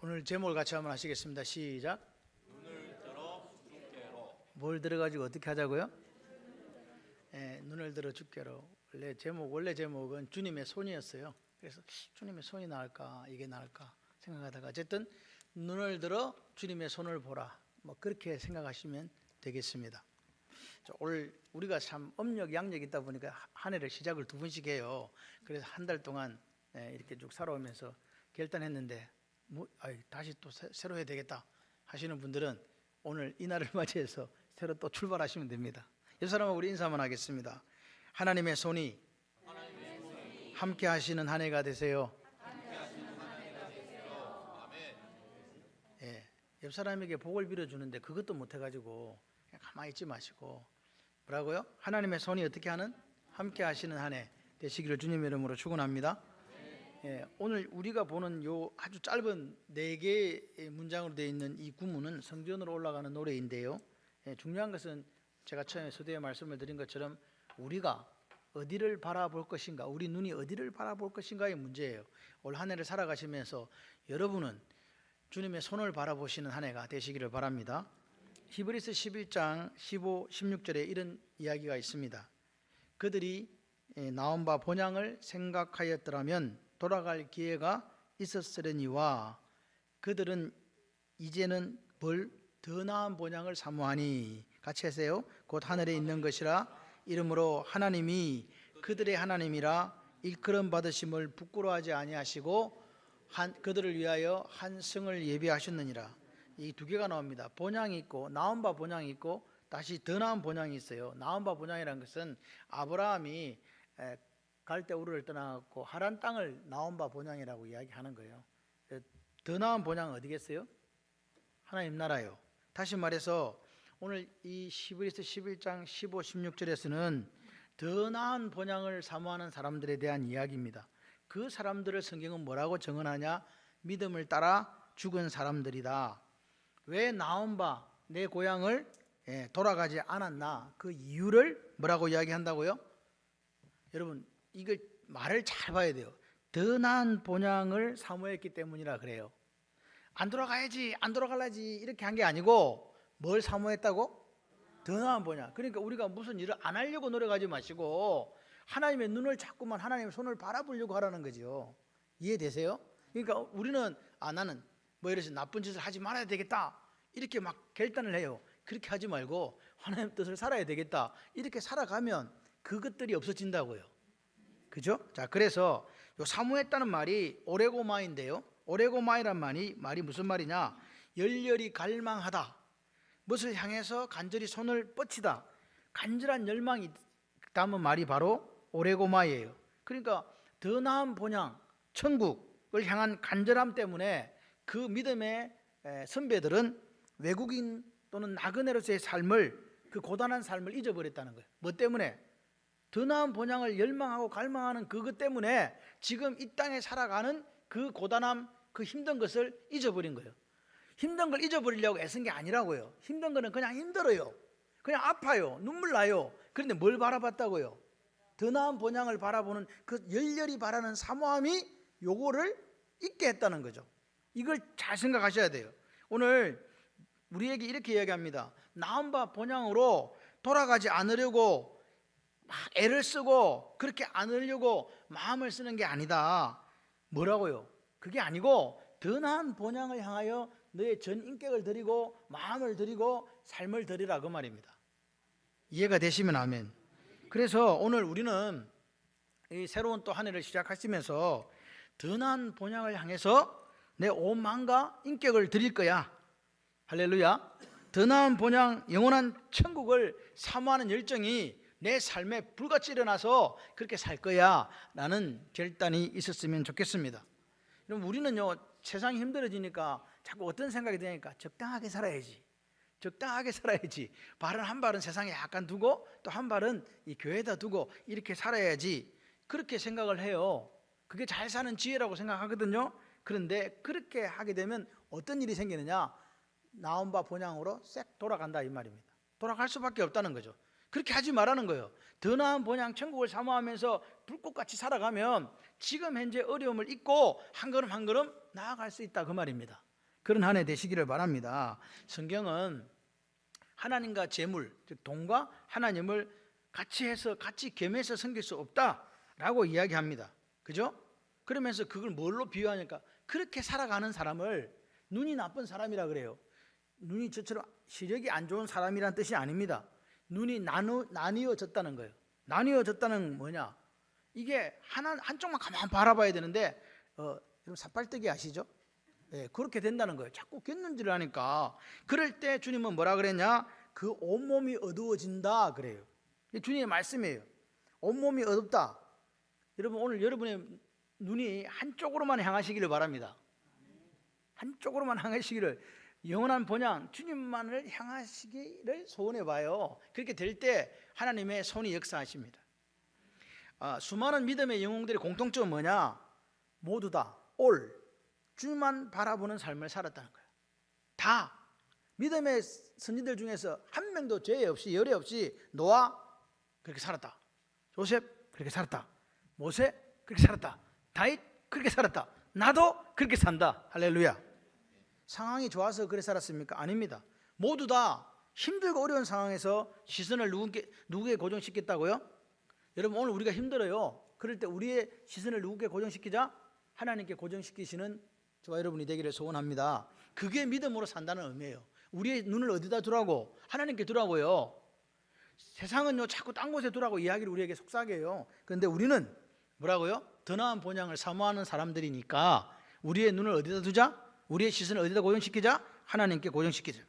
오늘 제목을 같이 한번 하시겠습니다. 시작. 눈을 들어 주께로. 뭘 들어가지고 어떻게 하자고요? 눈을 들어 주께로. 원래 제목은 주님의 손이었어요. 그래서 주님의 손이 나을까 이게 나을까 생각하다가 어쨌든 눈을 들어 주님의 손을 보라, 뭐 그렇게 생각하시면 되겠습니다. 오늘 우리가 참 음력 양력이 있다 보니까 한 해를 시작을 두 번씩 해요. 그래서 한 달 동안 이렇게 쭉 살아오면서 결단했는데 다시 또 새로 해야 되겠다 하시는 분들은 오늘 이날을 맞이해서 새로 또 출발하시면 됩니다. 옆 사람하고 우리 인사 한번 하겠습니다. 하나님의 손이 함께 하시는 한 해가 되세요. 옆 사람에게 복을 빌어주는데 그것도 못해가지고 그냥 가만히 있지 마시고 뭐라고요? 하나님의 손이 어떻게 하는? 함께 하시는 한 해 되시기를 주님의 이름으로 축원합니다. 오늘 우리가 보는 요 아주 짧은 4개의 문장으로 되어 있는 이 구문은 성전으로 올라가는 노래인데요. 중요한 것은 제가 처음에 서두에 말씀을 드린 것처럼 우리가 어디를 바라볼 것인가, 우리 눈이 어디를 바라볼 것인가의 문제예요. 올 한 해를 살아가시면서 여러분은 주님의 손을 바라보시는 한 해가 되시기를 바랍니다. 히브리서 11장 15, 16절에 이런 이야기가 있습니다. 그들이 나온 바 본향을 생각하였더라면 돌아갈 기회가 있었으려니와 그들은 이제는 더 나은 본향을 사모하니, 같이 하세요. 곧 하늘에 있는 것이라. 이러므로 하나님이 그들의 하나님이라 일컬음 받으심을 부끄러워하지 아니하시고 그들을 위하여 한 성을 예비하셨느니라. 이 두 개가 나옵니다. 본향이 있고 나온 바 본향이 있고 다시 더 나은 본향이 있어요. 나온 바 본향이라는 것은 아브라함이 갈대우르를 떠나고 하란 땅을 나온 바 본향이라고 이야기하는 거예요. 더 나은 본향은 어디겠어요? 하나님 나라요. 다시 말해서 오늘 이 히브리서 11장 15, 16절에서는 더 나은 본향을 사모하는 사람들에 대한 이야기입니다. 그 사람들을 성경은 뭐라고 정언하냐? 믿음을 따라 죽은 사람들이다. 왜 나온 바 내 고향을 돌아가지 않았나? 그 이유를 뭐라고 이야기한다고요? 여러분 이걸 말을 잘 봐야 돼요. 더 나은 본향을 사모했기 때문이라 그래요. 안 돌아가야지, 안 돌아갈라지 이렇게 한 게 아니고 뭘 사모했다고? 더 나은 본향. 그러니까 우리가 무슨 일을 안 하려고 노력하지 마시고 하나님의 눈을 자꾸만 하나님의 손을 바라보려고 하라는 거죠. 이해되세요? 그러니까 우리는 나는 뭐 이래서 나쁜 짓을 하지 말아야 되겠다 이렇게 막 결단을 해요. 그렇게 하지 말고 하나님 뜻을 살아야 되겠다 이렇게 살아가면 그것들이 없어진다고요. 그죠? 자, 그래서 요 사모했다는 말이 오레고마인데요. 오레고마이란 말이 무슨 말이냐? 열렬히 갈망하다. 무엇을 향해서 간절히 손을 뻗치다. 간절한 열망이 담은 말이 바로 오레고마이에요. 그러니까 더 나은 본향, 천국을 향한 간절함 때문에 그 믿음의 선배들은 외국인 또는 나그네로서의 삶을, 그 고단한 삶을 잊어버렸다는 거예요. 뭐 때문에? 더 나은 본향을 열망하고 갈망하는 그것 때문에 지금 이 땅에 살아가는 그 고단함, 그 힘든 것을 잊어버린 거예요. 힘든 걸 잊어버리려고 애쓴 게 아니라고요. 힘든 거는 그냥 힘들어요. 그냥 아파요. 눈물 나요. 그런데 뭘 바라봤다고요? 더 나은 본향을 바라보는 그 열렬히 바라는 사모함이 요거를 잊게 했다는 거죠. 이걸 잘 생각하셔야 돼요. 오늘 우리에게 이렇게 이야기합니다. 나온 바 본향으로 돌아가지 않으려고 막 애를 쓰고 그렇게 않으려고 마음을 쓰는 게 아니다. 뭐라고요? 그게 아니고 더 나은 본향을 향하여 너의 전 인격을 드리고 마음을 드리고 삶을 드리라 그 말입니다. 이해가 되시면 아멘. 그래서 오늘 우리는 이 새로운 또 한 해를 시작하시면서 더 나은 본향을 향해서 내 온 마음과 인격을 드릴 거야. 할렐루야. 더 나은 본향, 영원한 천국을 사모하는 열정이 내 삶에 불같이 일어나서 그렇게 살 거야 라는 결단이 있었으면 좋겠습니다. 그럼 우리는요, 세상이 힘들어지니까 자꾸 어떤 생각이 드니까 적당하게 살아야지, 적당하게 살아야지. 발은 한 발은 세상에 약간 두고 또 한 발은 이 교회에다 두고 이렇게 살아야지, 그렇게 생각을 해요. 그게 잘 사는 지혜라고 생각하거든요. 그런데 그렇게 하게 되면 어떤 일이 생기느냐? 나온 바 본향으로 싹 돌아간다 이 말입니다. 돌아갈 수밖에 없다는 거죠. 그렇게 하지 말라는 거예요. 더 나은 본향 천국을 사모하면서 불꽃같이 살아가면 지금 현재 어려움을 잊고 한 걸음 한 걸음 나아갈 수 있다 그 말입니다. 그런 한 해 되시기를 바랍니다. 성경은 하나님과 재물, 즉 돈과 하나님을 같이 해서 같이 겸해서 섬길 수 없다라고 이야기합니다. 그죠? 그러면서 그걸 뭘로 비유하니까 그렇게 살아가는 사람을 눈이 나쁜 사람이라 그래요. 눈이 저처럼 시력이 안 좋은 사람이란 뜻이 아닙니다. 눈이 나뉘어졌다는 거예요. 나뉘어졌다는 뭐냐? 이게 한쪽만 가만 바라봐야 되는데 여러분 삿발뜨기 아시죠? 예, 그렇게 된다는 거예요. 자꾸 곁눈질을 하니까. 그럴 때 주님은 뭐라 그랬냐? 그 온몸이 어두워진다 그래요. 주님의 말씀이에요. 온몸이 어둡다. 여러분 오늘 여러분의 눈이 한쪽으로만 향하시기를 바랍니다. 한쪽으로만 향하시기를, 영원한 본향 주님만을 향하시기를 소원해 봐요. 그렇게 될 때 하나님의 손이 역사하십니다. 수많은 믿음의 영웅들의 공통점은 뭐냐? 모두 다 주님만 바라보는 삶을 살았다는 거예요. 다 믿음의 선지들 중에서 한 명도 죄 없이 열애 없이 노아 그렇게 살았다, 요셉 그렇게 살았다, 모세 그렇게 살았다, 다윗 그렇게 살았다, 나도 그렇게 산다. 할렐루야. 상황이 좋아서 그렇게 살았습니까? 아닙니다. 모두 다 힘들고 어려운 상황에서 시선을 누구에게 고정시켰다고요? 여러분 오늘 우리가 힘들어요. 그럴 때 우리의 시선을 누구에게 고정시키자? 하나님께 고정시키시는 저와 여러분이 되기를 소원합니다. 그게 믿음으로 산다는 의미예요. 우리의 눈을 어디다 두라고? 하나님께 두라고요. 세상은요 자꾸 딴 곳에 두라고 이야기를 우리에게 속삭여요. 해요. 그런데 우리는 뭐라고요? 더 나은 본향을 사모하는 사람들이니까 우리의 눈을 어디다 두자? 우리의 시선을 어디다 고정시키자? 하나님께 고정시키자.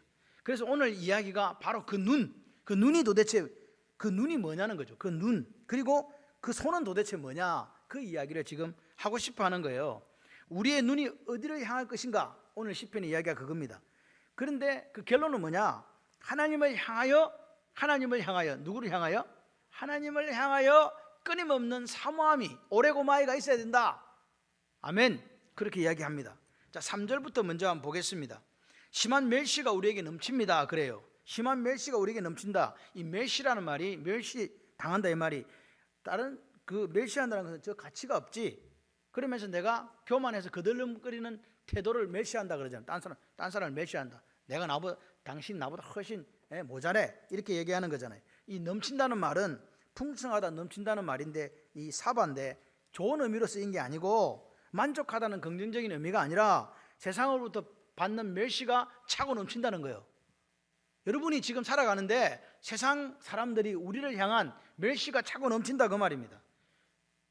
그래서 오늘 이야기가 바로 그 눈이 도대체 그 눈이 뭐냐는 거죠. 그 눈, 그리고 그 손은 도대체 뭐냐? 그 이야기를 지금 하고 싶어 하는 거예요. 우리의 눈이 어디를 향할 것인가? 오늘 시편의 이야기가 그겁니다. 그런데 그 결론은 뭐냐? 하나님을 향하여 누구를 향하여? 하나님을 향하여 끊임없는 사모함이, 오래고마이가 있어야 된다. 아멘. 그렇게 이야기합니다. 자, 3절부터 먼저 한번 보겠습니다. 심한 멸시가 우리에게 넘칩니다. 그래요. 심한 멸시가 우리에게 넘친다. 이 멸시라는 말이, 멸시 당한다 이 말이, 다른 그 멸시한다는 것은 저 가치가 없지. 그러면서 내가 교만해서 거들름거리는 태도를 멸시한다 그러잖아요. 딴 사람을 멸시한다. 당신 나보다 훨씬 모자래. 이렇게 얘기하는 거잖아요. 이 넘친다는 말은 풍성하다, 넘친다는 말인데 이 사바인데 좋은 의미로 쓰인 게 아니고 만족하다는 긍정적인 의미가 아니라 세상으로부터 받는 멸시가 차고 넘친다는 거예요. 여러분이 지금 살아가는데 세상 사람들이 우리를 향한 멸시가 차고 넘친다 그 말입니다.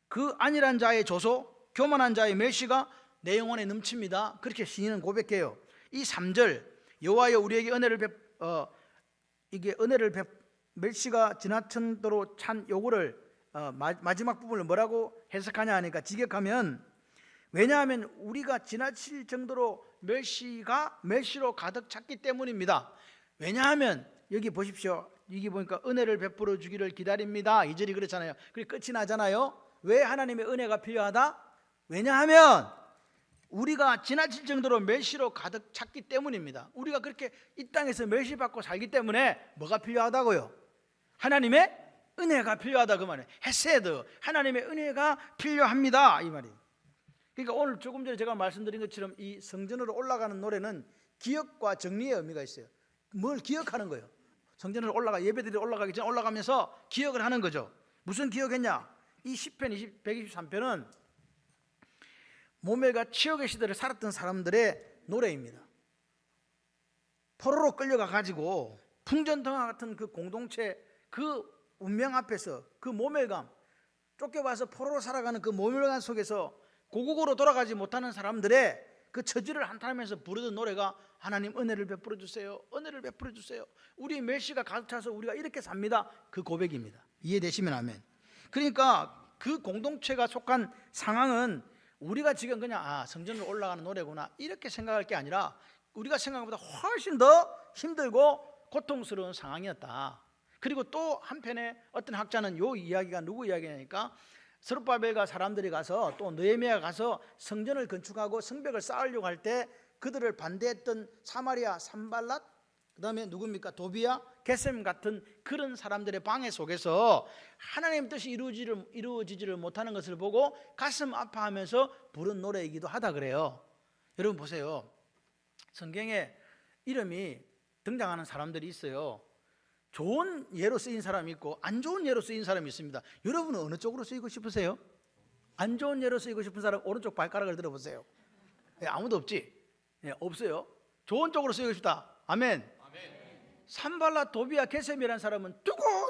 그 안일한 자의 조소, 교만한 자의 멸시가 내 영혼에 넘칩니다. 그렇게 시인은 고백해요. 이 3절 여호와여 우리에게 멸시가 지나쳤도로 찬 요거를 마지막 부분을 뭐라고 해석하냐 하니까 직역하면, 왜냐하면 우리가 지나칠 정도로 멸시로 가득 찼기 때문입니다. 왜냐하면 여기 보십시오. 여기 보니까 은혜를 베풀어 주기를 기다립니다. 2절이 그렇잖아요. 그리고 끝이 나잖아요. 왜 하나님의 은혜가 필요하다? 왜냐하면 우리가 지나칠 정도로 멸시로 가득 찼기 때문입니다. 우리가 그렇게 이 땅에서 멸시받고 살기 때문에 뭐가 필요하다고요? 하나님의 은혜가 필요하다 그 말이에요. 헤세드, 하나님의 은혜가 필요합니다 이 말이에요. 그러니까 오늘 조금 전에 제가 말씀드린 것처럼 이 성전으로 올라가는 노래는 기억과 정리의 의미가 있어요. 뭘 기억하는 거예요? 성전으로 예배드리러 올라가기 전에 올라가면서 기억을 하는 거죠. 무슨 기억했냐? 이 시편 123편은 모멸과 치욕의 시대를 살았던 사람들의 노래입니다. 포로로 끌려가 가지고 풍전등화 같은 그 공동체, 그 운명 앞에서 그 모멸감, 쫓겨와서 포로로 살아가는 그 모멸감 속에서 고국으로 돌아가지 못하는 사람들의 그 처지를 한탄하면서 부르던 노래가 하나님 은혜를 베풀어 주세요, 은혜를 베풀어 주세요, 우리 멸시가 가득 차서 우리가 이렇게 삽니다, 그 고백입니다. 이해되시면 아멘. 그러니까 그 공동체가 속한 상황은 우리가 지금 그냥 성전으로 올라가는 노래구나 이렇게 생각할 게 아니라 우리가 생각보다 훨씬 더 힘들고 고통스러운 상황이었다. 그리고 또 한편에 어떤 학자는 요 이야기가 누구 이야기냐니까, 스룹바벨과 사람들이 가서 또 느헤미야가 가서 성전을 건축하고 성벽을 쌓으려고 할 때 그들을 반대했던 사마리아 산발랏, 그 다음에 누굽니까? 도비야, 게셈 같은 그런 사람들의 방해 속에서 하나님 뜻이 이루어지지를 못하는 것을 보고 가슴 아파하면서 부른 노래이기도 하다 그래요. 여러분 보세요. 성경에 이름이 등장하는 사람들이 있어요. 좋은 예로 쓰인 사람이 있고 안 좋은 예로 쓰인 사람이 있습니다. 여러분은 어느 쪽으로 쓰이고 싶으세요? 안 좋은 예로 쓰이고 싶은 사람 오른쪽 발가락을 들어보세요. 아무도 없지? 없어요. 좋은 쪽으로 쓰이고 싶다. 아멘. 산발라 도비아 게셈이라는 사람은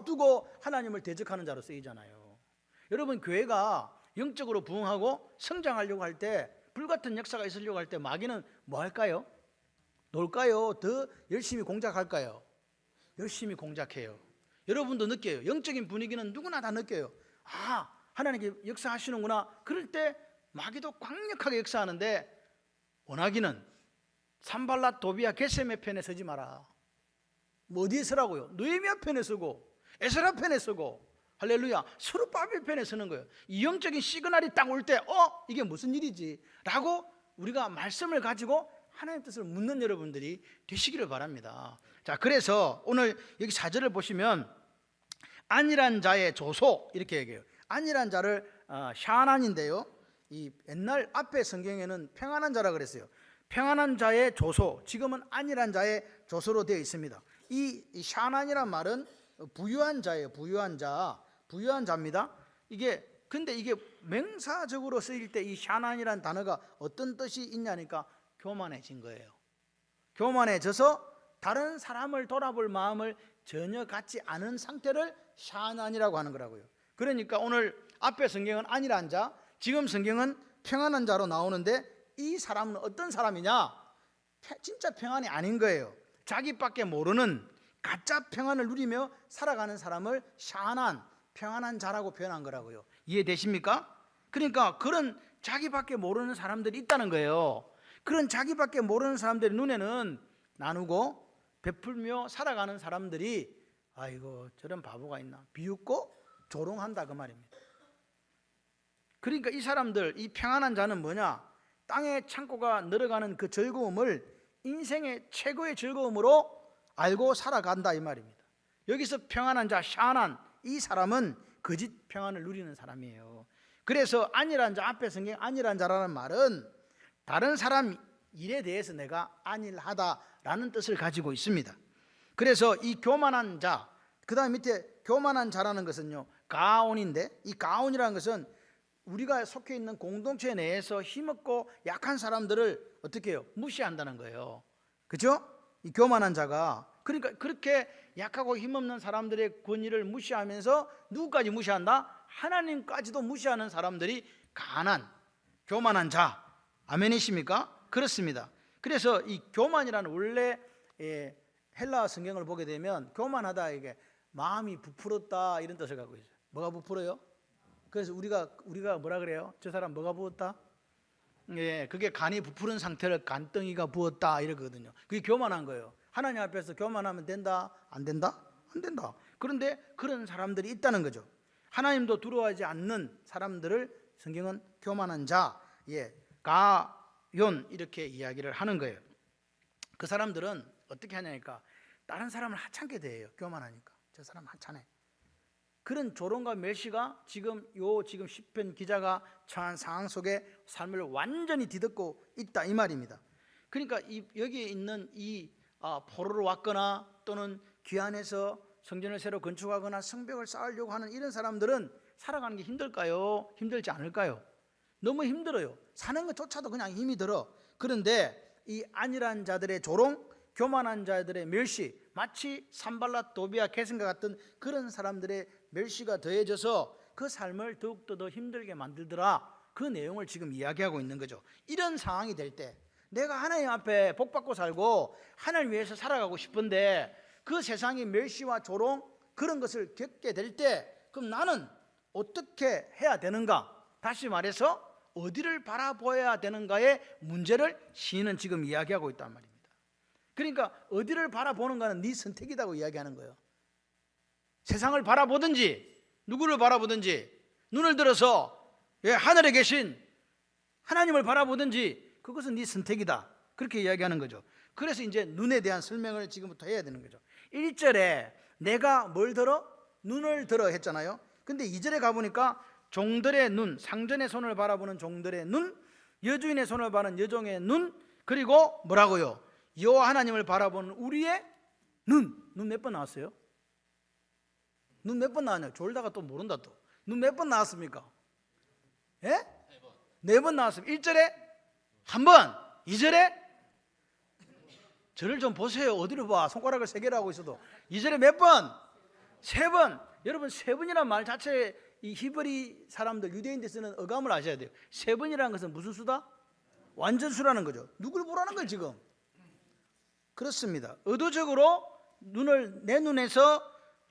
두고 하나님을 대적하는 자로 쓰이잖아요. 여러분, 교회가 영적으로 부흥하고 성장하려고 할 때, 불같은 역사가 있으려고 할 때 마귀는 뭐 할까요? 놀까요? 더 열심히 공작할까요? 열심히 공작해요. 여러분도 느껴요. 영적인 분위기는 누구나 다 느껴요. 아, 하나님께 역사하시는구나. 그럴 때 마귀도 강력하게 역사하는데, 원하기는 산발라 도비아 게셈의 편에 서지 마라. 뭐 어디에 서라고요? 느헤미야 편에 서고 에스라 편에 서고, 할렐루야, 스룹바벨 편에 서는 거예요. 이 영적인 시그널이 딱 올 때 이게 무슨 일이지? 라고 우리가 말씀을 가지고 하나님 뜻을 묻는 여러분들이 되시기를 바랍니다. 자, 그래서 오늘 여기 4절을 보시면 안일한 자의 조소 이렇게 얘기해요. 안일한 자를 샤난인데요, 이 옛날 앞에 성경에는 평안한 자라 그랬어요. 평안한 자의 조소, 지금은 안일한 자의 조소로 되어 있습니다. 이 샤난이란 말은 부유한 자예요. 부유한 자입니다. 근데 이게 명사적으로 쓰일 때 이 샤난이란 단어가 어떤 뜻이 있냐니까 교만해진 거예요. 교만해져서 다른 사람을 돌아볼 마음을 전혀 갖지 않은 상태를 샤난이라고 하는 거라고요. 그러니까 오늘 앞에 성경은 안일한 자, 지금 성경은 평안한 자로 나오는데, 이 사람은 어떤 사람이냐? 진짜 평안이 아닌 거예요. 자기밖에 모르는 가짜 평안을 누리며 살아가는 사람을 샤난, 평안한 자라고 표현한 거라고요. 이해되십니까? 그러니까 그런 자기밖에 모르는 사람들이 있다는 거예요. 그런 자기밖에 모르는 사람들의 눈에는 나누고 베풀며 살아가는 사람들이 아이고 저런 바보가 있나, 비웃고 조롱한다 그 말입니다. 그러니까 이 사람들, 이 평안한 자는 뭐냐? 땅의 창고가 늘어가는 그 즐거움을 인생의 최고의 즐거움으로 알고 살아간다 이 말입니다. 여기서 평안한 자 샤난, 이 사람은 거짓 평안을 누리는 사람이에요. 그래서 안일한 자, 앞에 성경 안일한 자라는 말은 다른 사람 일에 대해서 내가 안일하다라는 뜻을 가지고 있습니다. 그래서 이 교만한 자, 그 다음 밑에 교만한 자라는 것은요 가온인데, 이 가온이라는 것은 우리가 속해 있는 공동체 내에서 힘없고 약한 사람들을 어떻게 해요? 무시한다는 거예요. 그렇죠? 이 교만한 자가, 그러니까 그렇게 약하고 힘없는 사람들의 권위를 무시하면서 누구까지 무시한다? 하나님까지도 무시하는 사람들이 가난, 교만한 자. 아멘이십니까? 그렇습니다. 그래서 이 교만이라는 원래 헬라어 성경을 보게 되면 교만하다, 이게 마음이 부풀었다 이런 뜻을 갖고 있어요. 뭐가 부풀어요? 그래서 우리가 뭐라 그래요? 저 사람 뭐가 부었다? 그게 간이 부푸른 상태를 간덩이가 부었다 이러거든요. 그게 교만한 거예요. 하나님 앞에서 교만하면 된다? 안 된다? 안 된다. 그런데 그런 사람들이 있다는 거죠. 하나님도 두려워하지 않는 사람들을 성경은 교만한 자, 가연 이렇게 이야기를 하는 거예요. 그 사람들은 어떻게 하냐니까 다른 사람을 하찮게 대해요. 교만하니까. 저 사람 하찮아. 그런 조롱과 멸시가 지금 시편 기자가 처한 상황 속에 삶을 완전히 뒤덮고 있다 이 말입니다. 그러니까 여기에 있는 이 포로로 왔거나 또는 귀환해서 성전을 새로 건축하거나 성벽을 쌓으려고 하는 이런 사람들은 살아가는 게 힘들까요? 힘들지 않을까요? 너무 힘들어요. 사는 것조차도 그냥 힘이 들어. 그런데 이 안일한 자들의 조롱, 교만한 자들의 멸시, 마치 산발라 도비아 게셈과 같은 그런 사람들의 멸시가 더해져서 그 삶을 더욱더 더 힘들게 만들더라. 그 내용을 지금 이야기하고 있는 거죠. 이런 상황이 될 때 내가 하나님 앞에 복받고 살고 하나님 위해서 살아가고 싶은데 그 세상의 멸시와 조롱 그런 것을 겪게 될 때 그럼 나는 어떻게 해야 되는가? 다시 말해서 어디를 바라보아야 되는가의 문제를 시인은 지금 이야기하고 있단 말입니다. 그러니까 어디를 바라보는가는 네 선택이라고 이야기하는 거예요. 세상을 바라보든지 누구를 바라보든지 눈을 들어서 하늘에 계신 하나님을 바라보든지 그것은 네 선택이다. 그렇게 이야기하는 거죠. 그래서 이제 눈에 대한 설명을 지금부터 해야 되는 거죠. 1절에 내가 뭘 들어? 눈을 들어 했잖아요. 근데 2절에 가보니까 종들의 눈, 상전의 손을 바라보는 종들의 눈, 여주인의 손을 바라보는 여종의 눈, 그리고 뭐라고요? 여호와 하나님을 바라보는 우리의 눈 몇 번 나왔어요? 눈 몇 번 나왔냐? 졸다가 또 모른다 또. 눈 몇 번 나왔습니까? 예? 4번 나왔습니다. 1절에 한 번, 2절에 저를 좀 보세요. 어디로 봐? 손가락을 3개를 하고 있어도 2절에 몇 번? 3번. 여러분 3번이라는 말 자체에 이 히브리 사람들 유대인들 쓰는 어감을 아셔야 돼요. 3번이라는 것은 무슨 수다? 완전수라는 거죠. 누굴 보라는 거예요 지금. 그렇습니다. 의도적으로 눈을 내 눈에서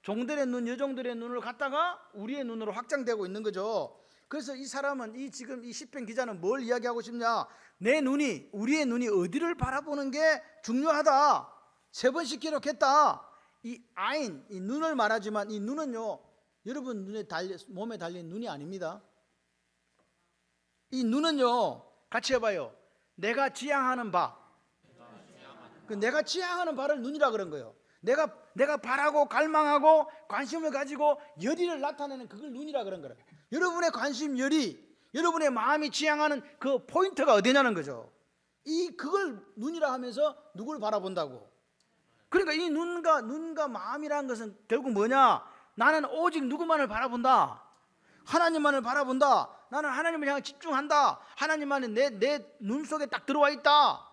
종들의 눈, 여종들의 눈을 갖다가 우리의 눈으로 확장되고 있는 거죠. 그래서 이 사람은 지금 이 시편 기자는 뭘 이야기하고 싶냐? 내 눈이, 우리의 눈이 어디를 바라보는 게 중요하다. 3번씩 기록했다. 이 아인, 이 눈을 말하지만 이 눈은요, 여러분 몸에 달린 눈이 아닙니다. 이 눈은요, 같이 해봐요. 내가 지향하는 바. 내가 지향하는 바를 눈이라 그런 거예요. 내가 바라고 갈망하고 관심을 가지고 열의를 나타내는 그걸 눈이라 그런 거예요. 여러분의 관심, 열의, 여러분의 마음이 지향하는 그 포인트가 어디냐는 거죠. 그걸 눈이라 하면서 누굴 바라본다고. 그러니까 이 눈과 마음이라는 것은 결국 뭐냐? 나는 오직 누구만을 바라본다. 하나님만을 바라본다. 나는 하나님을 향해 집중한다. 하나님만이 내 눈 속에 딱 들어와 있다.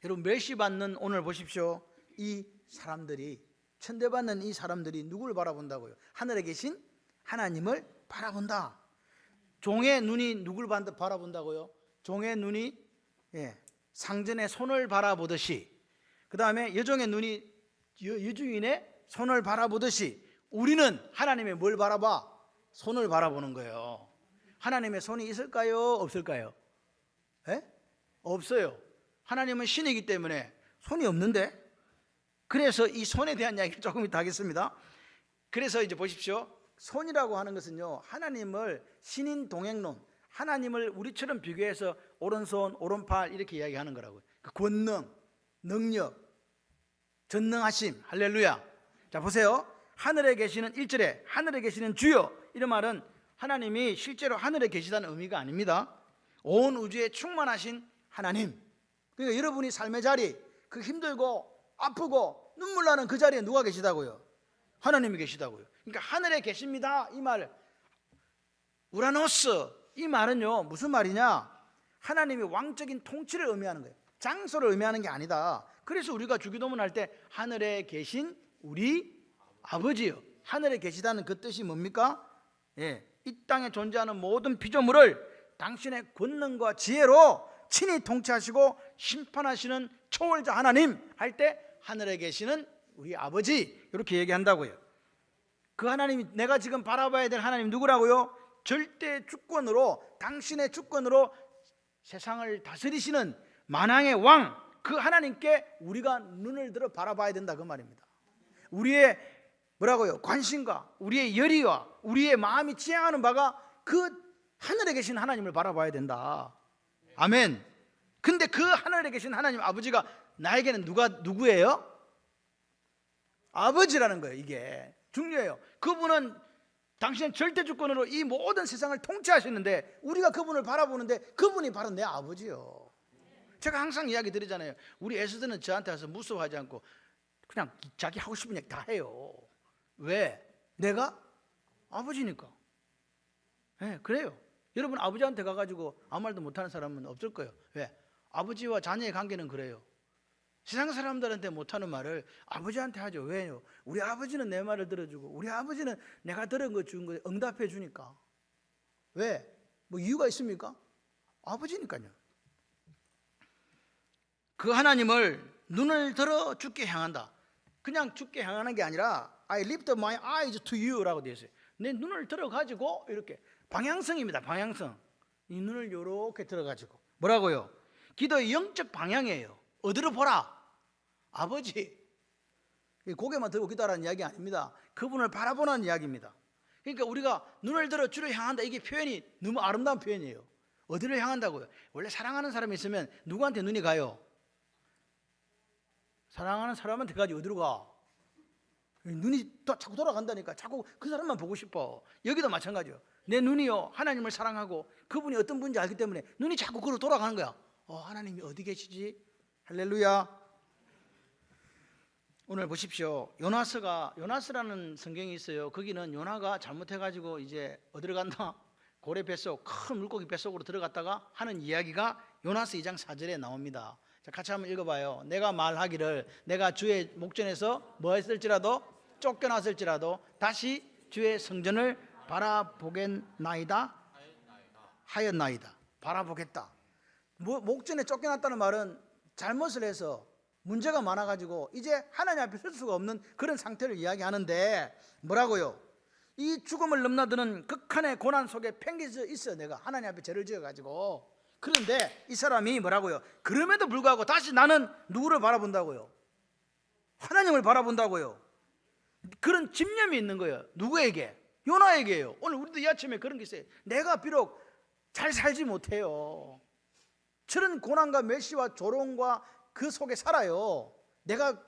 여러분 멸시받는 오늘 보십시오. 이 사람들이, 천대받는 이 사람들이 누굴 바라본다고요? 하늘에 계신 하나님을 바라본다. 종의 눈이 누굴 바라본다고요? 종의 눈이 상전의 손을 바라보듯이, 그 다음에 여종의 눈이 여주인의 손을 바라보듯이 우리는 하나님의 뭘 바라봐? 손을 바라보는 거예요. 하나님의 손이 있을까요? 없을까요? 없어요. 하나님은 신이기 때문에 손이 없는데, 그래서 이 손에 대한 이야기를 조금 이따 하겠습니다. 그래서 이제 보십시오. 손이라고 하는 것은요, 하나님을 신인 동행론, 하나님을 우리처럼 비교해서 오른손, 오른팔 이렇게 이야기하는 거라고요. 그 권능, 능력, 전능하심, 할렐루야. 자 보세요. 하늘에 계시는 1절에 하늘에 계시는 주여, 이런 말은 하나님이 실제로 하늘에 계시다는 의미가 아닙니다. 온 우주에 충만하신 하나님. 그러니까 여러분이 삶의 자리, 그 힘들고 아프고 눈물 나는 그 자리에 누가 계시다고요? 하나님이 계시다고요. 그러니까 하늘에 계십니다, 이 말. 우라노스, 이 말은요 무슨 말이냐? 하나님이 왕적인 통치를 의미하는 거예요. 장소를 의미하는 게 아니다. 그래서 우리가 주기도문 할 때 하늘에 계신 우리 아버지요, 하늘에 계시다는 그 뜻이 뭡니까? 이 땅에 존재하는 모든 피조물을 당신의 권능과 지혜로 친히 통치하시고 심판하시는 초월자 하나님 할 때 하늘에 계시는 우리 아버지, 이렇게 얘기한다고요. 그 하나님이, 내가 지금 바라봐야 될 하나님 누구라고요? 절대 주권으로, 당신의 주권으로 세상을 다스리시는 만왕의 왕, 그 하나님께 우리가 눈을 들어 바라봐야 된다, 그 말입니다. 우리의 뭐라고요? 관심과 우리의 열의와 우리의 마음이 지향하는 바가 그 하늘에 계신 하나님을 바라봐야 된다. 아멘. 근데 그 하늘에 계신 하나님 아버지가 나에게는 누구예요? 아버지라는 거예요. 이게 중요해요. 그분은 당신의 절대 주권으로 이 모든 세상을 통치하시는데, 우리가 그분을 바라보는데 그분이 바로 내 아버지요. 제가 항상 이야기 드리잖아요. 우리 에스더는 저한테 와서 무서워하지 않고 그냥 자기 하고 싶은 얘기 다 해요. 왜? 내가 아버지니까. 그래요. 여러분 아버지한테 가가지고 아무 말도 못하는 사람은 없을 거예요. 왜? 아버지와 자녀의 관계는 그래요. 세상 사람들한테 못하는 말을 아버지한테 하죠. 왜요? 우리 아버지는 내 말을 들어주고, 우리 아버지는 내가 들은 거 준 거 응답해 주니까. 왜? 뭐 이유가 있습니까? 아버지니까요. 그 하나님을 눈을 들어 주께 향한다. 그냥 주께 향하는 게 아니라 I lift my eyes to you 라고 되어 있어요. 내 눈을 들어가지고 이렇게, 방향성입니다. 방향성. 이 눈을 이렇게 들어가지고 뭐라고요? 기도의 영적 방향이에요. 어디로 보라? 아버지. 고개만 들고 기도하라는 이야기 아닙니다. 그분을 바라보는 이야기입니다. 그러니까 우리가 눈을 들어 주를 향한다, 이게 표현이 너무 아름다운 표현이에요. 어디를 향한다고요? 원래 사랑하는 사람이 있으면 누구한테 눈이 가요? 사랑하는 사람한테 가지 어디로 가? 눈이 자꾸 돌아간다니까. 자꾸 그 사람만 보고 싶어. 여기도 마찬가지요. 내 눈이요 하나님을 사랑하고 그분이 어떤 분인지 알기 때문에 눈이 자꾸 그로 돌아가는 거야. 하나님이 어디 계시지? 할렐루야. 오늘 보십시오. 요나스라는 성경이 있어요. 거기는 요나가 잘못해가지고 이제 어디로 간다? 고래 뱃속, 큰 물고기 뱃속으로 들어갔다가 하는 이야기가 요나스 2장 4절에 나옵니다. 자, 같이 한번 읽어봐요. 내가 말하기를 내가 주의 목전에서 뭐 했을지라도 쫓겨났을지라도 다시 주의 성전을 바라보겠나이다 하였나이다. 바라보겠다. 목전에 쫓겨났다는 말은 잘못을 해서 문제가 많아가지고 이제 하나님 앞에 설 수가 없는 그런 상태를 이야기하는데 뭐라고요? 이 죽음을 넘나드는 극한의 고난 속에 팽개져 있어. 내가 하나님 앞에 죄를 지어가지고. 그런데 이 사람이 뭐라고요? 그럼에도 불구하고 다시 나는 누구를 바라본다고요? 하나님을 바라본다고요. 그런 집념이 있는 거예요. 누구에게? 요나에게요. 오늘 우리도 이 아침에 그런 게 있어요. 내가 비록 잘 살지 못해요. 저런 고난과 멸시와 조롱과 그 속에 살아요. 내가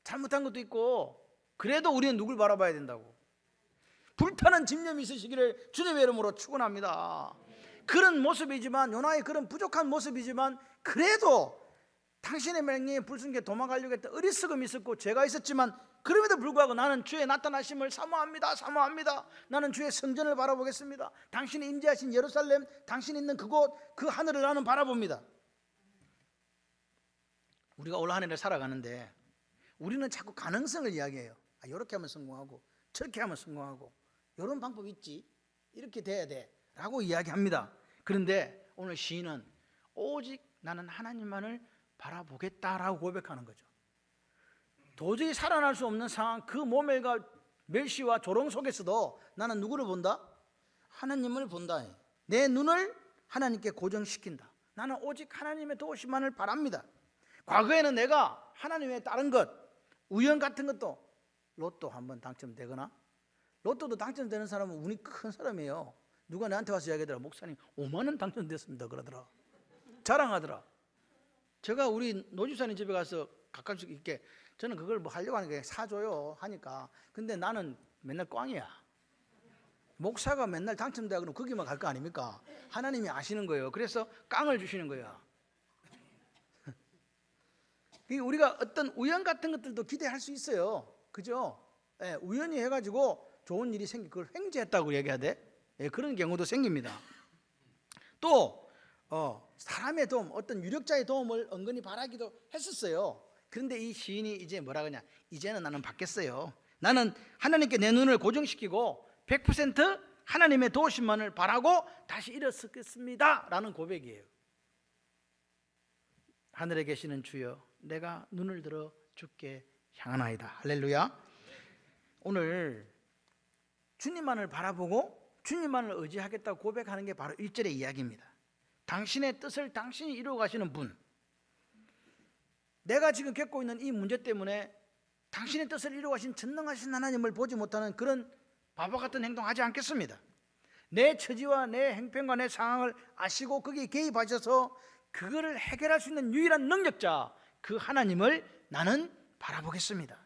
잘못한 것도 있고. 그래도 우리는 누굴 바라봐야 된다고. 불타는 집념이 있으시기를 주님의 이름으로 축원합니다. 그런 모습이지만, 요나의 그런 부족한 모습이지만, 그래도 당신의 명령에 불순게 도망가려고 했던 어리석음이 있었고 죄가 있었지만, 그럼에도 불구하고 나는 주의 나타나심을 사모합니다. 나는 주의 성전을 바라보겠습니다. 당신이 임재하신 예루살렘, 당신이 있는 그곳, 그 하늘을 나는 바라봅니다. 우리가 올 한 해를 살아가는데 우리는 자꾸 가능성을 이야기해요. 이렇게 하면 성공하고 저렇게 하면 성공하고 이런 방법이 있지, 이렇게 돼야 돼 라고 이야기합니다. 그런데 오늘 시인은 오직 나는 하나님만을 바라보겠다라고 고백하는 거죠. 도저히 살아날 수 없는 상황, 그 모멸과 멸시와 조롱 속에서도 나는 누구를 본다? 하나님을 본다. 내 눈을 하나님께 고정시킨다. 나는 오직 하나님의 도우심만을 바랍니다. 과거에는 내가 하나님의 다른 것, 우연 같은 것도, 로또 한번 당첨되거나, 로또도 당첨되는 사람은 운이 큰 사람이에요. 누가 나한테 와서 이야기하더라. 목사님 5만 원 당첨됐습니다 그러더라. 자랑하더라. 제가 우리 노집사님 집에 가서 가끔씩 이렇게, 저는 그걸 뭐 하려고 하는 게 사줘요 하니까, 근데 나는 맨날 꽝이야. 목사가 맨날 당첨되고 그러면 거기만 갈 거 아닙니까? 하나님이 아시는 거예요. 그래서 깡을 주시는 거야. 우리가 어떤 우연 같은 것들도 기대할 수 있어요. 그죠? 예, 우연히 해가지고 좋은 일이 생기, 그걸 횡재했다고 얘기해야 돼? 예, 그런 경우도 생깁니다. 또 사람의 도움, 어떤 유력자의 도움을 은근히 바라기도 했었어요. 그런데 이 시인이 이제 뭐라 그러냐, 이제는 나는 바뀌었어요. 나는 하나님께 내 눈을 고정시키고 100% 하나님의 도우심만을 바라고 다시 일어서겠습니다 라는 고백이에요. 하늘에 계시는 주여, 내가 눈을 들어 주께 향하나이다. 할렐루야. 오늘 주님만을 바라보고 주님만을 의지하겠다고 고백하는 게 바로 1절의 이야기입니다. 당신의 뜻을 당신이 이루어 가시는 분, 내가 지금 겪고 있는 이 문제 때문에 당신의 뜻을 이루어 가신 전능하신 하나님을 보지 못하는 그런 바보 같은 행동하지 않겠습니다. 내 처지와 내 행편과 내 상황을 아시고 거기에 개입하셔서 그거를 해결할 수 있는 유일한 능력자, 그 하나님을 나는 바라보겠습니다.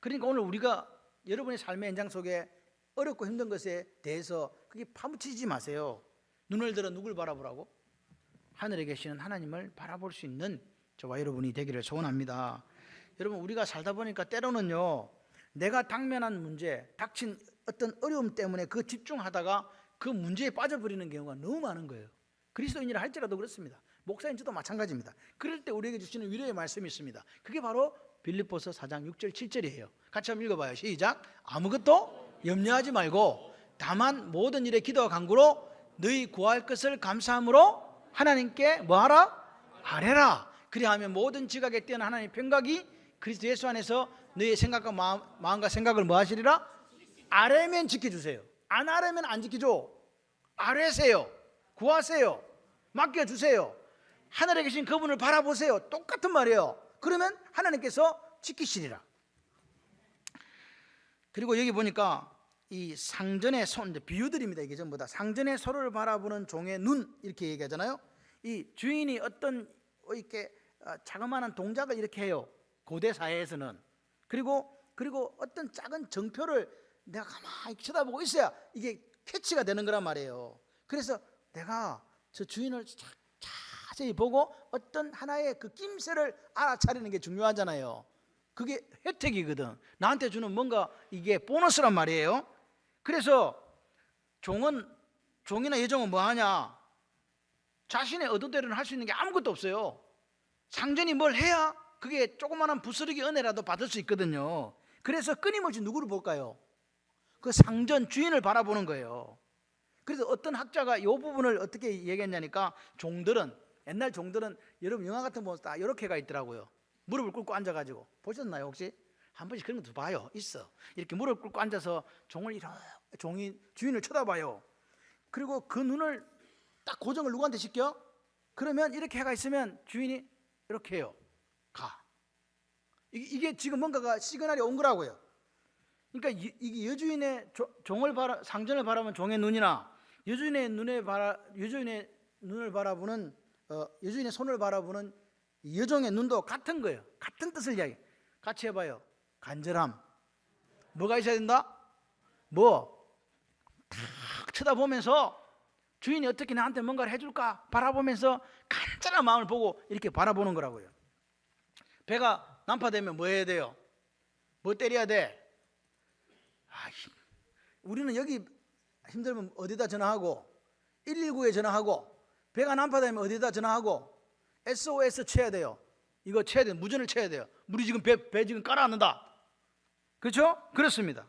그러니까 오늘 우리가 여러분의 삶의 현장 속에 어렵고 힘든 것에 대해서 그게 파묻히지 마세요. 눈을 들어 누굴 바라보라고? 하늘에 계시는 하나님을 바라볼 수 있는 저와 여러분이 되기를 소원합니다. 여러분, 우리가 살다 보니까 때로는요, 내가 당면한 문제, 닥친 어떤 어려움 때문에 그 집중하다가 그 문제에 빠져버리는 경우가 너무 많은 거예요. 그리스도인이라 할지라도 그렇습니다. 목사님 저도 마찬가지입니다. 그럴 때 우리에게 주시는 위로의 말씀이 있습니다. 그게 바로 빌립보서 4장 6절 7절이에요. 같이 한번 읽어봐요. 시작. 아무것도 염려하지 말고 다만 모든 일에 기도와 간구로 너희 구할 것을 감사함으로 하나님께 뭐하라? 아뢰라. 그리하면 모든 지각에 뛰어난 하나님의 평강이 그리스도 예수 안에서 너희의 생각과 마음과 생각을 뭐 하시리라? 아뢰면 지켜주세요. 안 아뢰면 안 지켜줘. 아뢰세요. 구하세요. 맡겨주세요. 하늘에 계신 그분을 바라보세요. 똑같은 말이에요. 그러면 하나님께서 지키시리라. 그리고 여기 보니까 이 상전의 손, 비유들입니다. 이게 전부 다 상전의 서로를 바라보는 종의 눈, 이렇게 얘기하잖아요. 이 주인이 어떤 이렇게 자그마한 동작을 이렇게 해요. 고대 사회에서는. 그리고 어떤 작은 정표를 내가 가만히 쳐다보고 있어야 이게 캐치가 되는 거란 말이에요. 그래서 내가 저 주인을 자세히 보고 어떤 하나의 그 낌새를 알아차리는 게 중요하잖아요. 그게 혜택이거든. 나한테 주는 뭔가 이게 보너스란 말이에요. 그래서 종이나 여종은 뭐 하냐? 자신의 의도대로는 할 수 있는 게 아무것도 없어요. 상전이 뭘 해야 그게 조그마한 부스러기 은혜라도 받을 수 있거든요. 그래서 끊임없이 누구를 볼까요? 그 상전 주인을 바라보는 거예요. 그래서 어떤 학자가 이 부분을 어떻게 얘기했냐니까 옛날 종들은 여러분 영화 같은 거 보면 딱 이렇게가 있더라고요. 무릎을 꿇고 앉아가지고 보셨나요 혹시? 한 번씩 그런 것도 봐요. 있어. 이렇게 무릎 꿇고 앉아서 종이 주인을 쳐다봐요. 그리고 그 눈을 딱 고정을 누구한테 시켜? 그러면 이렇게 해가 있으면 주인이 이렇게 해요. 가. 이게 지금 뭔가가 시그널이 온 거라고요. 그러니까 이게 여주인의 상전을 바라보는 종의 눈이나 여주인의 눈을 바라보는 여주인의 손을 바라보는 여종의 눈도 같은 거예요. 같은 뜻을 이야기. 같이 해봐요. 간절함. 뭐가 있어야 된다? 탁 쳐다보면서 주인이 어떻게 나한테 뭔가를 해줄까 바라보면서 간절한 마음을 보고 이렇게 바라보는 거라고요. 배가 난파되면 뭐 해야 돼요? 뭐 때려야 돼? 우리는 여기 힘들면 어디다 전화하고 119에 전화하고 배가 난파되면 어디다 전화하고 SOS 쳐야 돼요. 이거 쳐야 돼요. 무전을 쳐야 돼요. 우리 지금 배 지금 깔아앉는다. 그렇죠? 그렇습니다.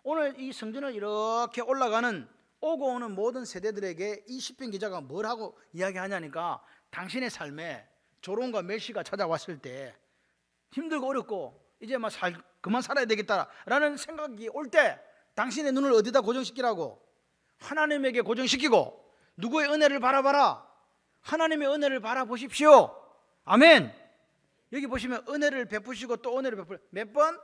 오늘 이 성전을 이렇게 올라가는 오고 오는 모든 세대들에게 이 시편 기자가 뭘 하고 이야기하냐니까 당신의 삶에 조롱과 멸시가 찾아왔을 때 힘들고 어렵고 이제 막 그만 살아야 되겠다라는 생각이 올 때 당신의 눈을 어디다 고정시키라고? 하나님에게 고정시키고 누구의 은혜를 바라봐라? 하나님의 은혜를 바라보십시오. 아멘. 여기 보시면 은혜를 베푸시고 또 은혜를 베풀 몇 번?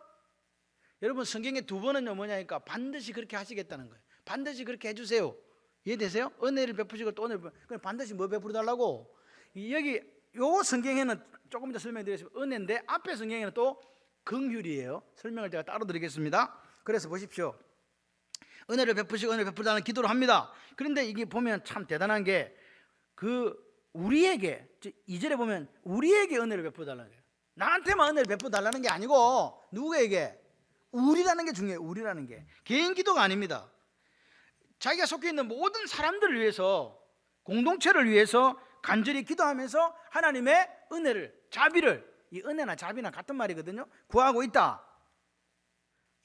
여러분 성경에 2번은요 뭐냐니까 반드시 그렇게 하시겠다는 거예요. 반드시 그렇게 해주세요. 이해되세요? 은혜를 베푸시고 또 은혜를 베푸시고 그럼 반드시 뭐 베풀어 달라고? 여기 요 성경에는 조금 더 설명드리겠습니다. 은혜인데 앞에 성경에는 또 긍휼이에요. 설명을 제가 따로 드리겠습니다. 그래서 보십시오. 은혜를 베푸시고 은혜를 베풀다는 기도를 합니다. 그런데 이게 보면 참 대단한 게 우리에게 2절에 보면 우리에게 은혜를 베풀어 달라는 거예요. 나한테만 은혜를 베풀어 달라는 게 아니고 누구에게? 우리라는 게 중요해요. 우리라는 게 개인 기도가 아닙니다. 자기가 속해 있는 모든 사람들을 위해서 공동체를 위해서 간절히 기도하면서 하나님의 은혜를 자비를 이 은혜나 자비나 같은 말이거든요. 구하고 있다.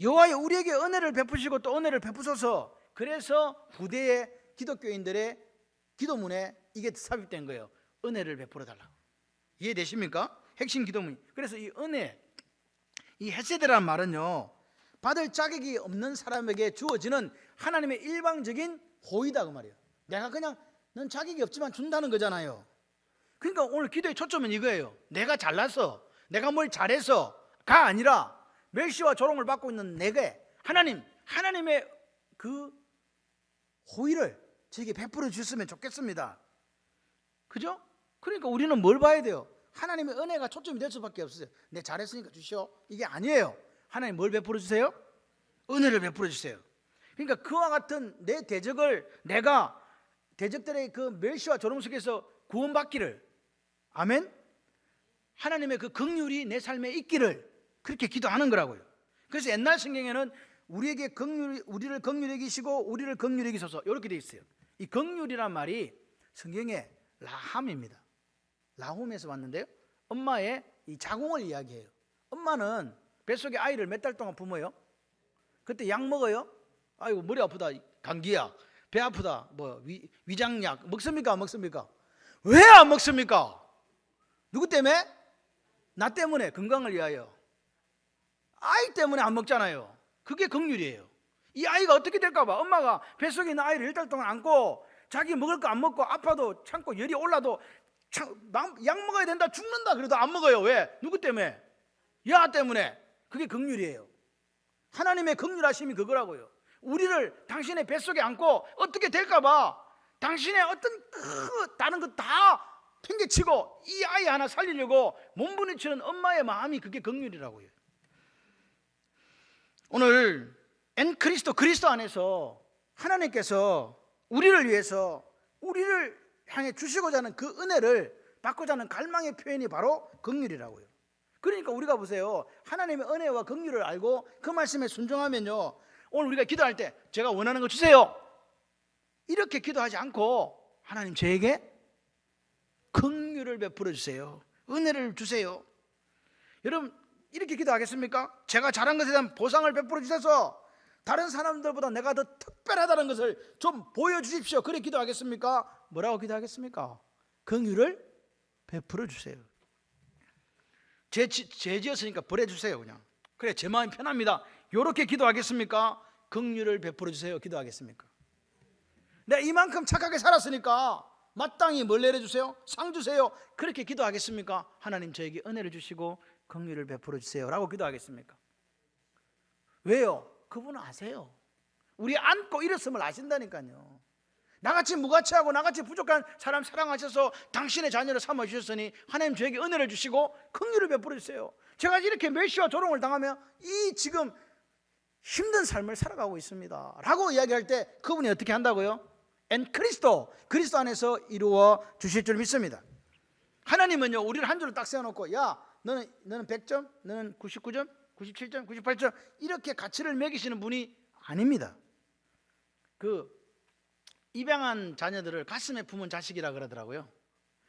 여호와여 우리에게 은혜를 베푸시고 또 은혜를 베푸소서. 그래서 후대의 기독교인들의 기도문에 이게 삽입된 거예요. 은혜를 베풀어 달라고. 이해되십니까? 핵심 기도문. 그래서 이 은혜, 이 헤세드라는 말은요 받을 자격이 없는 사람에게 주어지는 하나님의 일방적인 호의다 그 말이에요. 내가 그냥 넌 자격이 없지만 준다는 거잖아요. 그러니까 오늘 기도의 초점은 이거예요. 내가 잘났어, 내가 뭘 잘해서가 아니라 멸시와 조롱을 받고 있는 내게 하나님의 그 호의를 저에게 베풀어 주셨으면 좋겠습니다. 그죠? 그러니까 우리는 뭘 봐야 돼요? 하나님의 은혜가 초점이 될 수밖에 없어요. 내 잘했으니까 주시오 이게 아니에요. 하나님 뭘 베풀어 주세요? 은혜를 베풀어 주세요. 그러니까 그와 같은 내 대적을 내가 대적들의 그 멸시와 조롱 속에서 구원받기를, 아멘. 하나님의 그 긍휼이 내 삶에 있기를 그렇게 기도하는 거라고요. 그래서 옛날 성경에는 우리를 긍휼히 여기시고 우리를 긍휼히 여기소서 이렇게 돼 있어요. 이 긍휼이란 말이 성경에 라함입니다. 라홈에서 왔는데요. 엄마의 이 자궁을 이야기해요. 엄마는 뱃속에 아이를 몇 달 동안 품어요. 그때 약 먹어요. 아이고 머리 아프다, 감기야, 배 아프다, 뭐 위장약 먹습니까? 안 먹습니까? 왜 안 먹습니까? 누구 때문에? 나 때문에, 건강을 위하여. 아이 때문에 안 먹잖아요. 그게 긍휼이에요. 이 아이가 어떻게 될까 봐 엄마가 뱃속에 있는 아이를 1달 동안 안고 자기 먹을 거 안 먹고 아파도 참고 열이 올라도 약 먹어야 된다, 죽는다 그래도 안 먹어요. 왜? 누구 때문에? 야 때문에. 그게 긍휼이에요. 하나님의 긍휼하심이 그거라고요. 우리를 당신의 뱃속에 안고 어떻게 될까 봐 당신의 어떤 다른 거 다 팽개치고 이 아이 하나 살리려고 몸부림치는 엄마의 마음이 그게 긍휼이라고요. 오늘 그리스도 안에서 하나님께서 우리를 위해서 우리를 향해 주시고자 하는 그 은혜를 받고자 하는 갈망의 표현이 바로 긍휼이라고요. 그러니까 우리가 보세요. 하나님의 은혜와 긍휼을 알고 그 말씀에 순종하면요, 오늘 우리가 기도할 때 제가 원하는 거 주세요 이렇게 기도하지 않고 하나님 저에게 긍휼을 베풀어 주세요, 은혜를 주세요. 여러분 이렇게 기도하겠습니까? 제가 잘한 것에 대한 보상을 베풀어 주셔서 다른 사람들보다 내가 더 특별하다는 것을 좀 보여주십시오, 그래 기도하겠습니까? 뭐라고 기도하겠습니까? 긍휼을 베풀어 주세요. 죄 지었으니까 벌해 주세요. 그냥 그래 제 마음이 편합니다. 이렇게 기도하겠습니까? 긍휼을 베풀어 주세요 기도하겠습니까? 내가 이만큼 착하게 살았으니까 마땅히 뭘 내려주세요? 상 주세요. 그렇게 기도하겠습니까? 하나님 저에게 은혜를 주시고 긍휼을 베풀어 주세요 라고 기도하겠습니까? 왜요? 그분은 아세요. 우리 안고 일었음을 아신다니까요. 나같이 무가치하고 나같이 부족한 사람 사랑하셔서 당신의 자녀를 삼아주셨으니 하나님 저에게 은혜를 주시고 긍휼을 베풀어 주세요. 제가 이렇게 멸시와 조롱을 당하며 이 지금 힘든 삶을 살아가고 있습니다 라고 이야기할 때 그분이 어떻게 한다고요? 엔 그리스도 안에서 이루어 주실 줄 믿습니다. 하나님은요 우리를 한 줄로 딱 세워놓고 야 너는 100점, 너는 99점, 97점, 98점 이렇게 가치를 매기시는 분이 아닙니다. 그 입양한 자녀들을 가슴에 품은 자식이라 그러더라고요.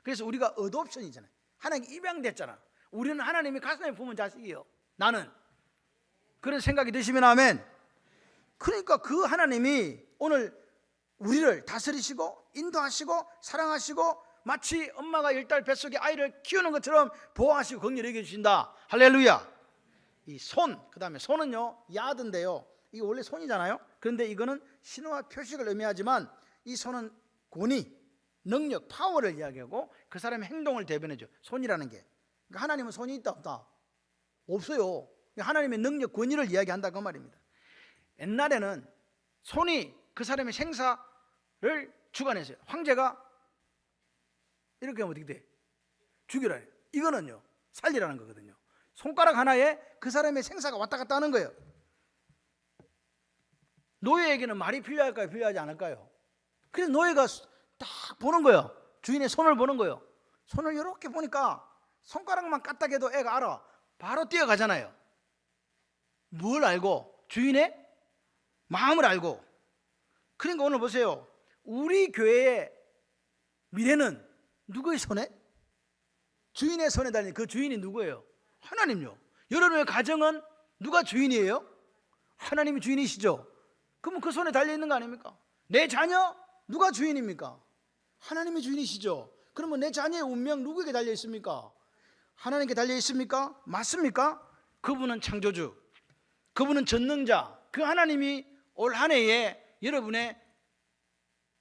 그래서 우리가 어드옵션이잖아요. 하나님 입양됐잖아. 우리는 하나님이 가슴에 품은 자식이요. 나는 그런 생각이 드시면 아멘. 그러니까 그 하나님이 오늘 우리를 다스리시고 인도하시고 사랑하시고 마치 엄마가 10달 뱃속에 아이를 키우는 것처럼 보호하시고 긍휼히 여겨주신다. 할렐루야. 이 손, 그 다음에 손은요 야드인데요, 이게 원래 손이잖아요. 그런데 이거는 신호와 표식을 의미하지만 이 손은 권위, 능력, 파워를 이야기하고 그 사람의 행동을 대변해줘. 손이라는 게. 그러니까 하나님은 손이 있다 없다? 없어요. 하나님의 능력, 권위를 이야기한다 그 말입니다. 옛날에는 손이 그 사람의 생사를 주관했어요. 황제가 이렇게 하면 어떻게 돼? 죽이라 해요. 이거는요 살리라는 거거든요. 손가락 하나에 그 사람의 생사가 왔다 갔다 하는 거예요. 노예에게는 말이 필요할까요? 필요하지 않을까요? 그래서 노예가 딱 보는 거예요. 주인의 손을 보는 거예요. 손을 이렇게 보니까 손가락만 까딱해도 애가 알아. 바로 뛰어가잖아요. 뭘 알고? 주인의 마음을 알고. 그러니까 오늘 보세요. 우리 교회의 미래는 누구의 손에? 주인의 손에 달린 그 주인이 누구예요? 하나님요. 여러분의 가정은 누가 주인이에요? 하나님이 주인이시죠. 그러면 그 손에 달려있는 거 아닙니까? 내 자녀 누가 주인입니까? 하나님이 주인이시죠. 그러면 내 자녀의 운명 누구에게 달려있습니까? 하나님께 달려있습니까? 맞습니까? 그분은 창조주, 그분은 전능자, 그 하나님이 올 한 해에 여러분의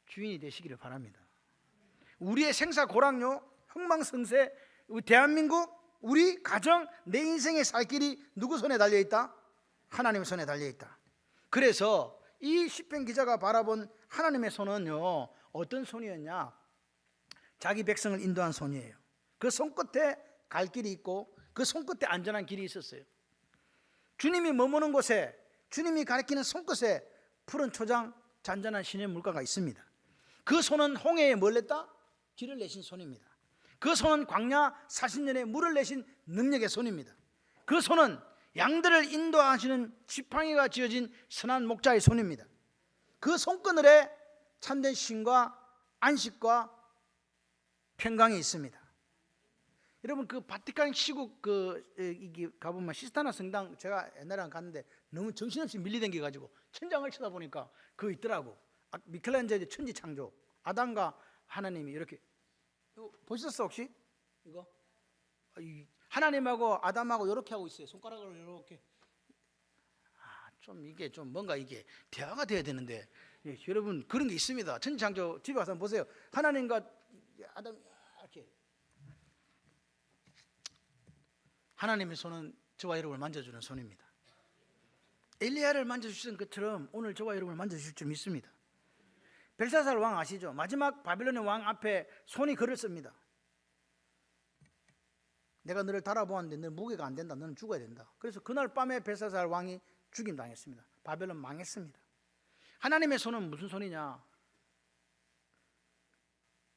주인이 되시기를 바랍니다. 우리의 생사고랑요, 흥망성쇠, 우리 대한민국, 우리 가정, 내 인생의 살 길이 누구 손에 달려있다? 하나님의 손에 달려있다. 그래서 이 시편 기자가 바라본 하나님의 손은요 어떤 손이었냐? 자기 백성을 인도한 손이에요. 그 손끝에 갈 길이 있고 그 손끝에 안전한 길이 있었어요. 주님이 머무는 곳에, 주님이 가리키는 손끝에 푸른 초장, 잔잔한 신의 물가가 있습니다. 그 손은 홍해에 뭘 냈다? 길을 내신 손입니다. 그 손은 광야 40년에 물을 내신 능력의 손입니다. 그 손은 양들을 인도하시는 지팡이가 지어진 선한 목자의 손입니다. 그 손그늘에 참된 쉼과 안식과 평강이 있습니다. 여러분 그 바티칸 시국 이게 가보면 시스타나 성당 제가 옛날에 갔는데 너무 정신없이 밀리댕겨 가지고 천장을 쳐다보니까 그거 있더라고. 미켈란젤로의 천지창조, 아담과 하나님이 이렇게, 이거 보셨어 혹시? 이거 하나님하고 아담하고 이렇게 하고 있어요. 손가락을 이렇게. 좀 이게 좀 뭔가 이게 대화가 돼야 되는데, 예, 여러분 그런 게 있습니다. 천지창조 집에 가서 한번 보세요. 하나님과 아담 이렇게. 하나님의 손은 저와 여러분을 만져주는 손입니다. 엘리야를 만져주신 것처럼 오늘 저와 여러분을 만져주실 줄 믿습니다. 벨사살 왕 아시죠? 마지막 바빌론의 왕 앞에 손이 글을 씁니다. 내가 너를 달아보았는데 너 무게가 안 된다. 너는 죽어야 된다. 그래서 그날 밤에 벨사살 왕이 죽임당했습니다. 바벨론 망했습니다. 하나님의 손은 무슨 손이냐?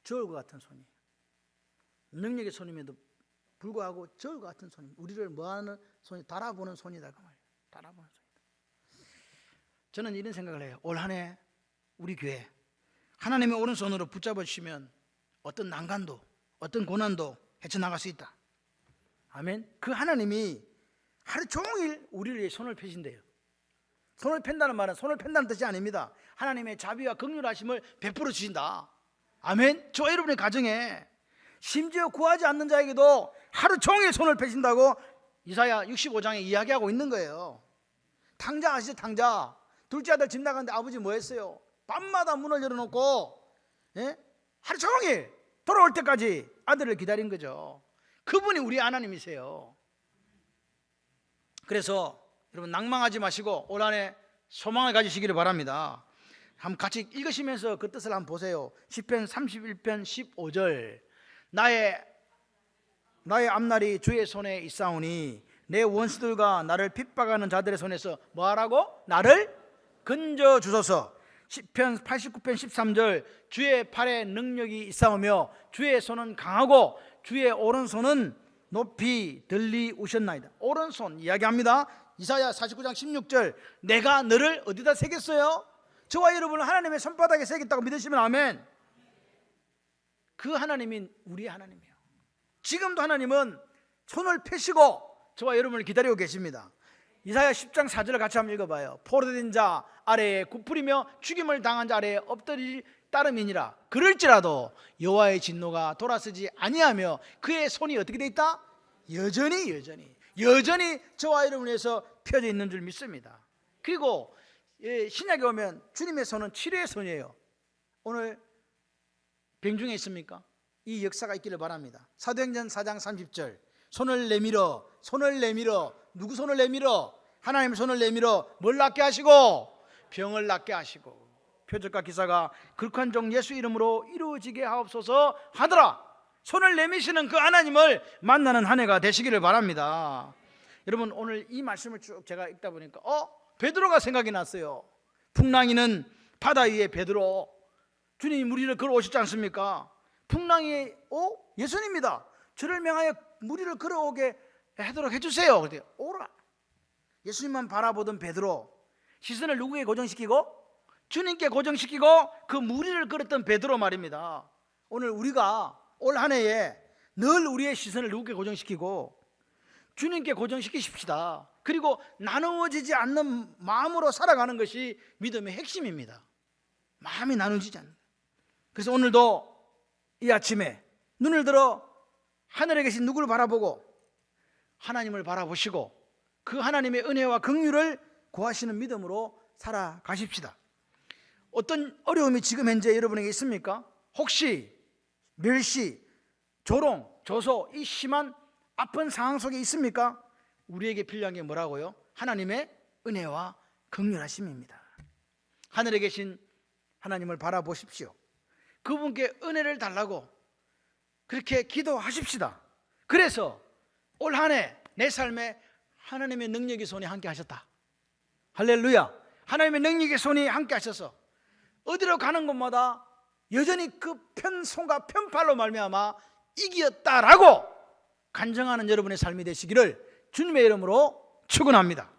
저울과 같은 손이에요. 능력의 손임에도 불구하고 저 같은 손임, 우리를 뭐하는 손이 달아보는 손이다 그 말이에요. 달아보는 손이다. 저는 이런 생각을 해요. 올 한 해 우리 교회 하나님의 오른손으로 붙잡아 주시면 어떤 난간도 어떤 고난도 헤쳐나갈 수 있다. 아멘. 그 하나님이 하루 종일 우리를 위해 손을 펴신대요. 손을 편다는 말은 손을 편다는 뜻이 아닙니다. 하나님의 자비와 긍휼하심을 베풀어 주신다. 아멘. 저와 여러분의 가정에 심지어 구하지 않는 자에게도 하루 종일 손을 펴신다고 이사야 65장에 이야기하고 있는 거예요. 탕자 아시죠? 탕자. 둘째 아들 집 나갔는데 아버지 뭐 했어요? 밤마다 문을 열어놓고 하루 종일 돌아올 때까지 아들을 기다린 거죠. 그분이 우리 하나님이세요. 그래서 여러분 낭망하지 마시고 올 한 해 소망을 가지시기를 바랍니다. 한번 같이 읽으시면서 그 뜻을 한번 보세요. 시편 31편 15절 나의 앞날이 주의 손에 있사오니 내 원수들과 나를 핍박하는 자들의 손에서 뭐하라고? 나를 건져 주소서. 시편 89편 13절 주의 팔에 능력이 있사오며 주의 손은 강하고 주의 오른손은 높이 들리우셨나이다. 오른손 이야기합니다. 이사야 49장 16절 내가 너를 어디다 새겼어요? 저와 여러분을 하나님의 손바닥에 새겼다고 믿으시면 아멘. 그 하나님이 우리의 하나님이에요. 지금도 하나님은 손을 펴시고 저와 여러분을 기다리고 계십니다. 이사야 10장 4절을 같이 한번 읽어봐요. 포로된 자 아래에 굽으리며 죽임을 당한 자 아래에 엎드릴 따름이니라. 그럴지라도 여호와의 진노가 돌아서지 아니하며 그의 손이 어떻게 돼 있다? 여전히 저와 여러분을 위해서 펴져 있는 줄 믿습니다. 그리고 신약에 오면 주님의 손은 치료의 손이에요. 오늘 병중에 있습니까? 이 역사가 있기를 바랍니다. 사도행전 4장 30절 손을 내밀어 누구 손을 내밀어? 하나님의 손을 내밀어 뭘 낫게 하시고? 병을 낫게 하시고. 표적과 기사가 거룩한 종 예수 이름으로 이루어지게 하옵소서 하더라. 손을 내미시는 그 하나님을 만나는 한 해가 되시기를 바랍니다. 여러분 오늘 이 말씀을 쭉 제가 읽다 보니까 베드로가 생각이 났어요. 풍랑이는 바다 위에 베드로, 주님이 무리를 걸어오셨지 않습니까? 풍랑이 예수님이다. 저를 명하여 무리를 걸어오게 하도록 해주세요. 그랬더니 오라. 예수님만 바라보던 베드로, 시선을 누구에게 고정시키고? 주님께 고정시키고 그 무리를 걸었던 베드로 말입니다. 오늘 우리가 올 한 해에 늘 우리의 시선을 누구께 고정시키고 주님께 고정시키십시다. 그리고 나누어지지 않는 마음으로 살아가는 것이 믿음의 핵심입니다. 마음이 나누어지지 않는. 그래서 오늘도 이 아침에 눈을 들어 하늘에 계신 누구를 바라보고 하나님을 바라보시고 그 하나님의 은혜와 긍휼을 구하시는 믿음으로 살아가십시다. 어떤 어려움이 지금 현재 여러분에게 있습니까? 혹시 멸시, 조롱, 조소 이 심한 아픈 상황 속에 있습니까? 우리에게 필요한 게 뭐라고요? 하나님의 은혜와 긍휼하심입니다. 하늘에 계신 하나님을 바라보십시오. 그분께 은혜를 달라고 그렇게 기도하십시다. 그래서 올 한 해 내 삶에 하나님의 능력의 손이 함께 하셨다. 할렐루야. 하나님의 능력의 손이 함께 하셔서 어디로 가는 곳마다 여전히 그 편손과 편팔로 말미암아 이기었다라고 간증하는 여러분의 삶이 되시기를 주님의 이름으로 축원합니다.